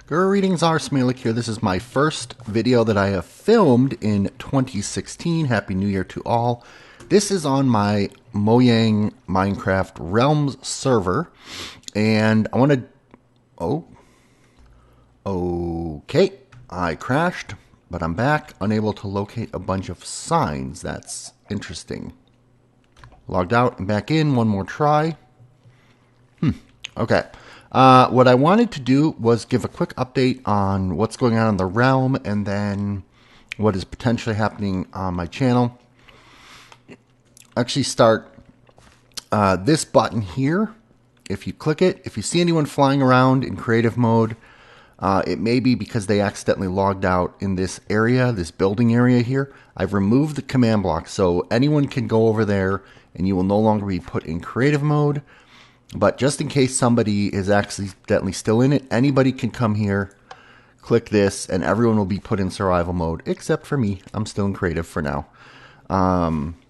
Greetings, RealmSmalec here. This is my first video that I have filmed in 2016. Happy New Year to all. This is on my Mojang Minecraft Realms server. And I want to... Okay. I crashed, but I'm back, unable to locate a bunch of signs. That's interesting. Logged out and back in. One more try. Okay. What I wanted to do was give a quick update on what's going on in the realm and then what is potentially happening on my channel. Actually start this button here. If you click it, if you see anyone flying around in creative mode, it may be because they accidentally logged out in this area, this building area here. I've removed the command block, so anyone can go over there and you will no longer be put in creative mode. But just in case somebody is accidentally still in it, anybody can come here, click this, and everyone will be put in survival mode, except for me. I'm still in creative for now.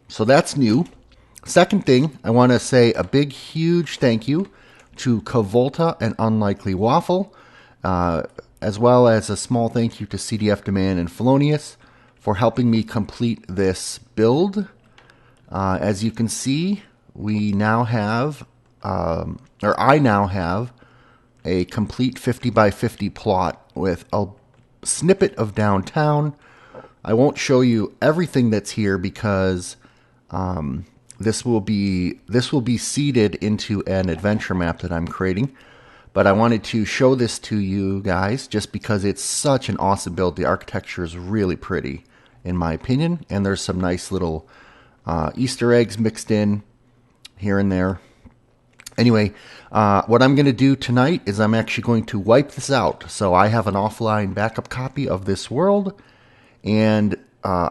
So that's new. Second thing, I want to say a big, huge thank you to Kavolta and Unlikely Waffle, as well as a small thank you to CDF Demand and Felonious for helping me complete this build. As you can see, we now have... I now have a complete 50 by 50 plot with a snippet of downtown. I won't show you everything that's here because this will be seeded into an adventure map that I'm creating. But I wanted to show this to you guys just because it's such an awesome build. The architecture is really pretty, in my opinion, and there's some nice little Easter eggs mixed in here and there. Anyway, what I'm going to do tonight is I'm actually going to wipe this out. So I have an offline backup copy of this world, and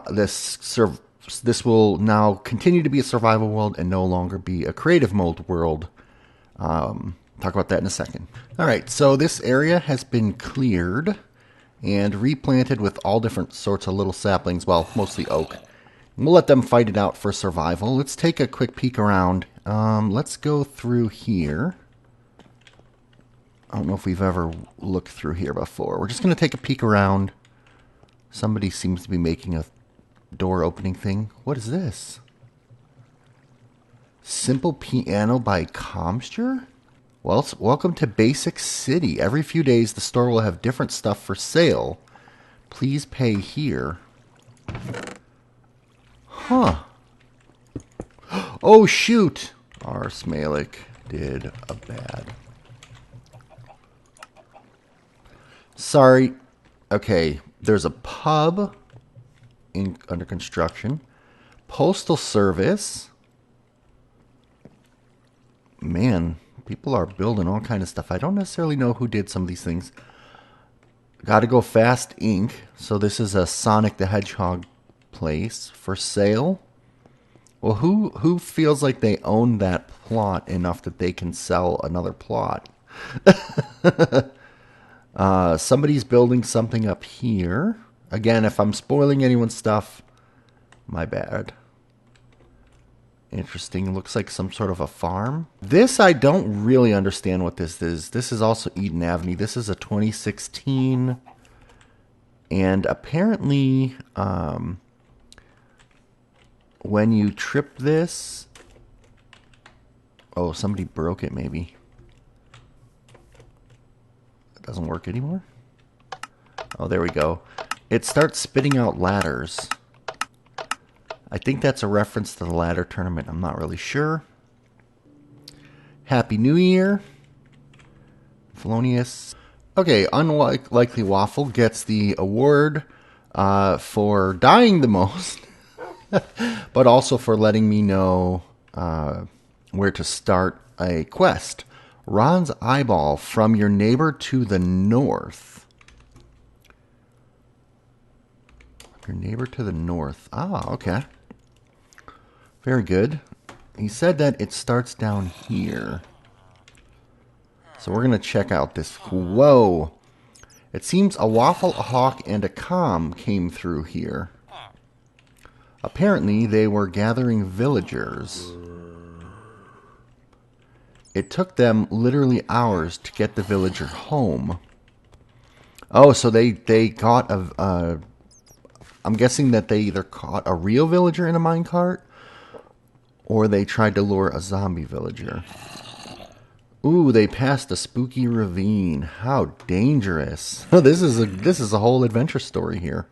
this will now continue to be a survival world and no longer be a creative mode world. Talk about that in a second. All right, so this area has been cleared and replanted with all different sorts of little saplings, well, mostly oak. We'll let them fight it out for survival. Let's take a quick peek around. Let's go through here. I don't know if we've ever looked through here before. We're just going to take a peek around. Somebody seems to be making a door opening thing. What is this? Simple Piano by Comsture? Well, welcome to Basic City. Every few days, the store will have different stuff for sale. Please pay here. Huh. Oh, shoot. RealmSmalec did a bad. Sorry. Okay, there's a pub under construction. Postal service. Man, people are building all kind of stuff. I don't necessarily know who did some of these things. Gotta Go Fast Inc. So this is a Sonic the Hedgehog place for sale. Well, who feels like they own that plot enough that they can sell another plot? Somebody's building something up here. Again, if I'm spoiling anyone's stuff, my bad. Interesting. Looks like some sort of a farm. This, I don't really understand what this is. This is also Eden Avenue. This is a 2016. And apparently... when you trip this... Oh, somebody broke it maybe. It doesn't work anymore? Oh, there we go. It starts spitting out ladders. I think that's a reference to the ladder tournament. I'm not really sure. Happy New Year. Felonious. Okay, Unlikely Waffle gets the award for dying the most. But also for letting me know where to start a quest. Ron's Eyeball, from your neighbor to the north. Your neighbor to the north. Ah, okay. Very good. He said that it starts down here. So we're going to check out this. Whoa. It seems a waffle, a hawk, and a com came through here. Apparently, they were gathering villagers. It took them literally hours to get the villager home. Oh, so they caught a. I'm guessing that they either caught a real villager in a minecart, or they tried to lure a zombie villager. Ooh, they passed a spooky ravine. How dangerous! This is a whole adventure story here.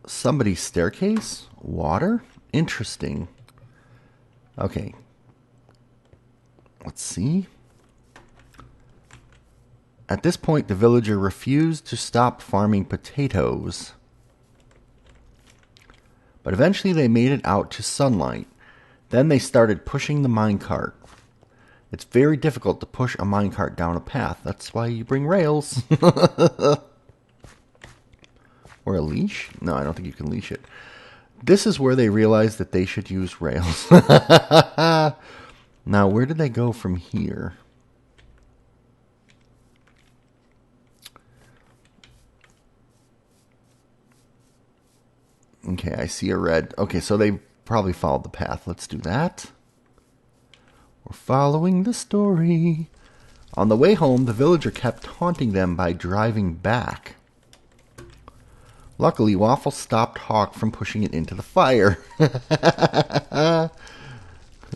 Somebody's staircase? Water? Interesting. Okay. Let's see. At this point, the villager refused to stop farming potatoes. But eventually they made it out to sunlight. Then they started pushing the minecart. It's very difficult to push a minecart down a path. That's why you bring rails. Or a leash? No, I don't think you can leash it. This is where they realized that they should use rails. Now, where did they go from here? Okay, I see a red. Okay, so they probably followed the path. Let's do that. We're following the story. On the way home, the villager kept taunting them by driving back. Luckily, Waffle stopped Hawk from pushing it into the fire.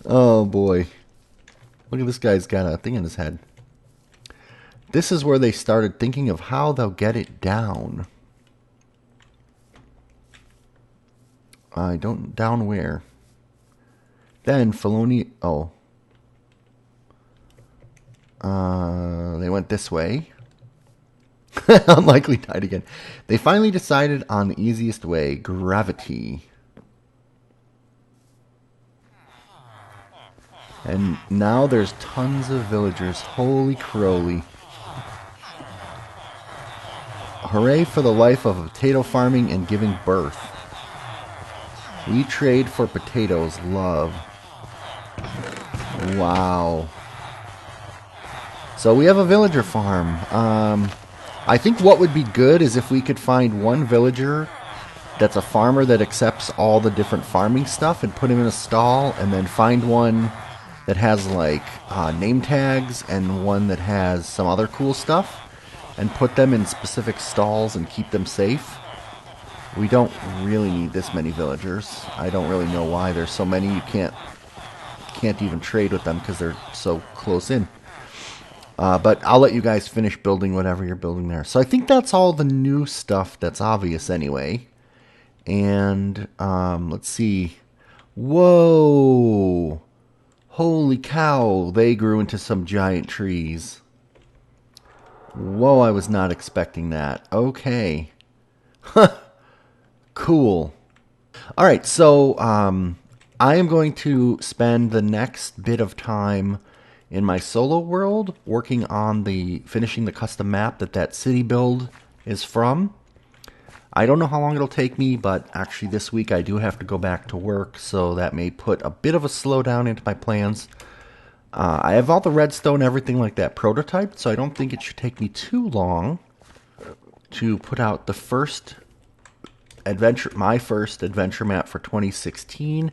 Oh boy. Look at this guy's got a thing in his head. This is where they started thinking of how they'll get it down. I don't... Down where? Then Filoni... Oh. They went this way. Unlikely died again. They finally decided on the easiest way. Gravity. And now there's tons of villagers. Holy crowly. Hooray for the life of potato farming and giving birth. We trade for potatoes. Love. Wow. So we have a villager farm. I think what would be good is if we could find one villager that's a farmer that accepts all the different farming stuff and put him in a stall, and then find one that has like name tags and one that has some other cool stuff, and put them in specific stalls and keep them safe. We don't really need this many villagers. I don't really know why there's so many. You can't even trade with them because they're so close in. But I'll let you guys finish building whatever you're building there. So I think that's all the new stuff that's obvious anyway. And let's see. Whoa! Holy cow! They grew into some giant trees. Whoa, I was not expecting that. Okay. Cool. Alright, so I am going to spend the next bit of time in my solo world working on finishing the custom map that city build is from. I don't know how long it'll take me, but actually this week I do have to go back to work, so that may put a bit of a slowdown into my plans. I have all the redstone, everything like that prototyped, so I don't think it should take me too long to put out the my first adventure map for 2016.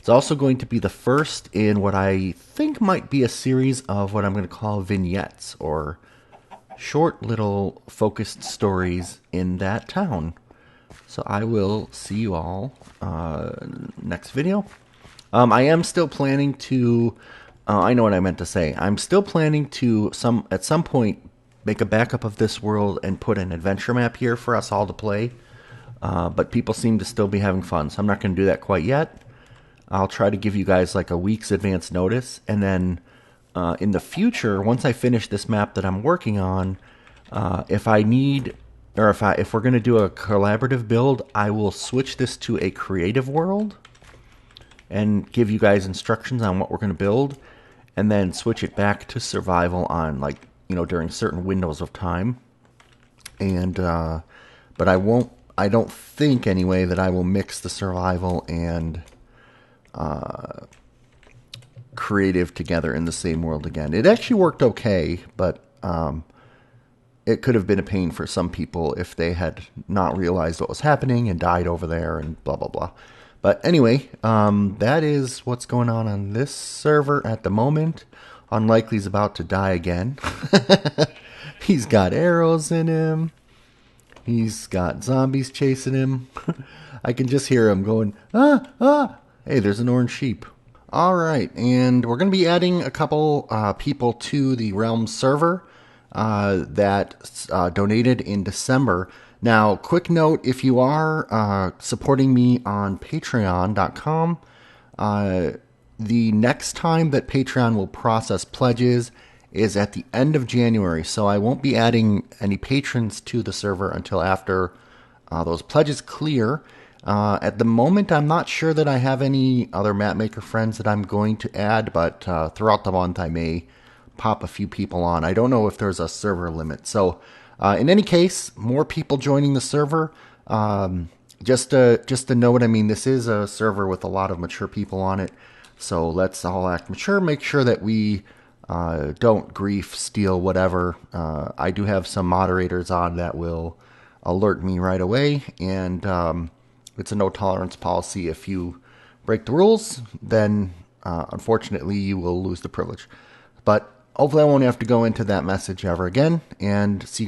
It's also going to be the first in what I think might be a series of what I'm going to call vignettes, or short little focused stories in that town. So I will see you all next video. I am still planning to... I know what I meant to say. I'm still planning to, at some point, make a backup of this world and put an adventure map here for us all to play. But people seem to still be having fun, so I'm not going to do that quite yet. I'll try to give you guys like a week's advance notice, and then in the future, once I finish this map that I'm working on, if I need, or if we're going to do a collaborative build, I will switch this to a creative world and give you guys instructions on what we're going to build, and then switch it back to survival on, like, you know, during certain windows of time. And but I don't think anyway that I will mix the survival and creative together in the same world again. It actually worked okay, but it could have been a pain for some people if they had not realized what was happening and died over there and blah blah blah. But anyway, that is what's going on this server at the moment. Unlikely's about to die again. He's got arrows in him. He's got zombies chasing him. I can just hear him going, ah, ah. Hey, there's an orange sheep. All right, and we're going to be adding a couple people to the Realm server that donated in December. Now, quick note, if you are supporting me on patreon.com, the next time that Patreon will process pledges is at the end of January, so I won't be adding any patrons to the server until after those pledges clear. At the moment, I'm not sure that I have any other mapmaker friends that I'm going to add, but throughout the month I may pop a few people on. I don't know if there's a server limit. So in any case, more people joining the server. Just to note, I mean, this is a server with a lot of mature people on it. So let's all act mature, make sure that we don't grief, steal, whatever. I do have some moderators on that will alert me right away, and it's a no tolerance policy. If you break the rules, then unfortunately you will lose the privilege. But hopefully I won't have to go into that message ever again, and see